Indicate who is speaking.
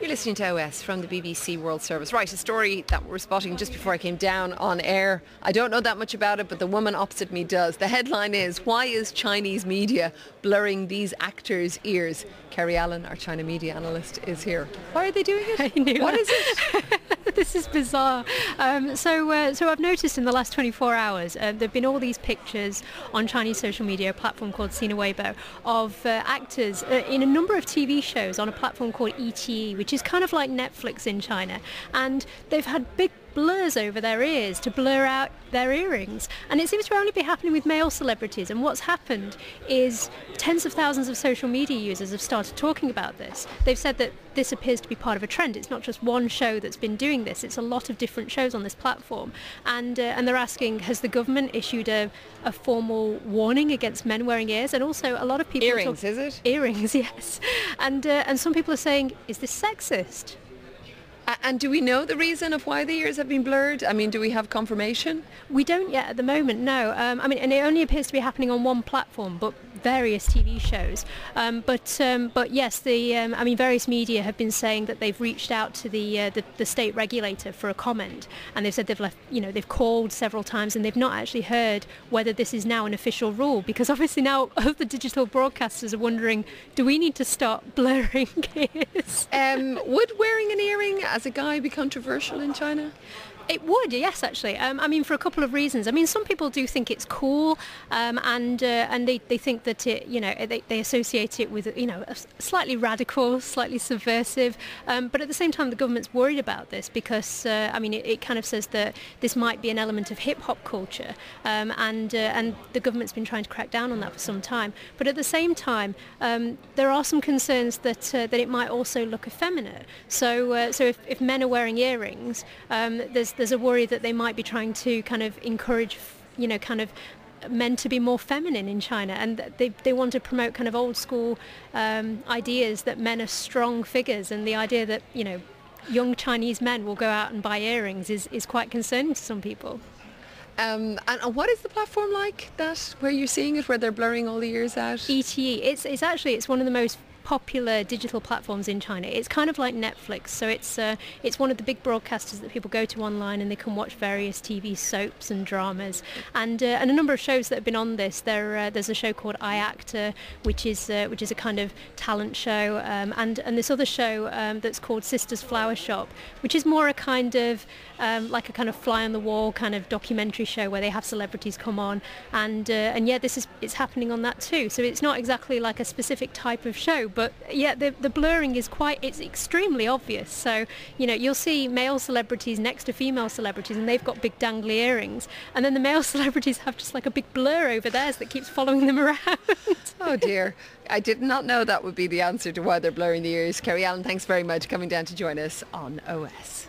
Speaker 1: You're listening to OS from the BBC World Service. Right, a story that we're spotting just before I came down on air. I don't know that much about it, but the woman opposite me does. The headline is, why is Chinese media blurring these actors' ears? Kerry Allen, our China media analyst, is here. Why are they doing it?
Speaker 2: I knew
Speaker 1: What
Speaker 2: it.
Speaker 1: is it?
Speaker 2: This is bizarre. So I've noticed in the last 24 hours there have been all these pictures on Chinese social media, a platform called Sina Weibo, of actors in a number of TV shows on a platform called iQIYI, which is kind of like Netflix in China. And they've had big blurs over their ears to blur out their earrings, and it seems to only be happening with male celebrities. And what's happened is tens of thousands of social media users have started talking about this. They've said that this appears to be part of a trend. It's not just one show that's been doing this, it's a lot of different shows on this platform, and they're asking, has the government issued a formal warning against men wearing ears? And also a lot of people
Speaker 1: Earrings, is it?
Speaker 2: Earrings, yes. And some people are saying, is this sexist?
Speaker 1: And do we know the reason of why the ears have been blurred? I mean, do we have confirmation?
Speaker 2: We don't yet at the moment, no. And it only appears to be happening on one platform, but various TV shows. But yes, various media have been saying that they've reached out to the state regulator for a comment, and they've said they've called several times, and they've not actually heard whether this is now an official rule, because obviously now the digital broadcasters are wondering, do we need to start blurring ears?
Speaker 1: Would wearing an earring as a guy be controversial in China?
Speaker 2: It would, yes, actually. For a couple of reasons. Some people do think it's cool, and they think that they associate it with slightly radical, slightly subversive. But at the same time, the government's worried about this because it kind of says that this might be an element of hip hop culture, and the government's been trying to crack down on that for some time. But at the same time, there are some concerns that it might also look effeminate. So if men are wearing earrings, there's a worry that they might be trying to kind of encourage, men to be more feminine in China, and they want to promote kind of old school ideas that men are strong figures, and the idea that young Chinese men will go out and buy earrings is quite concerning to some people.
Speaker 1: And what is the platform like that where you're seeing it, where they're blurring all the ears out?
Speaker 2: iQIYI. It's one of the most popular digital platforms in China. It's kind of like Netflix, so it's one of the big broadcasters that people go to online, and they can watch various TV soaps and dramas, and a number of shows that have been on this. There's a show called iActor, which is a kind of talent show, and this other show that's called Sisters Flower Shop, which is more a kind of like a kind of fly on the wall kind of documentary show where they have celebrities come on, and yeah, it's happening on that too. So it's not exactly like a specific type of show, but yeah, the blurring is it's extremely obvious. So you'll see male celebrities next to female celebrities, and they've got big dangly earrings, and then the male celebrities have just like a big blur over theirs that keeps following them around.
Speaker 1: Oh dear, I did not know that would be the answer to why they're blurring the ears. Kerry Allen, thanks very much for coming down to join us on OS.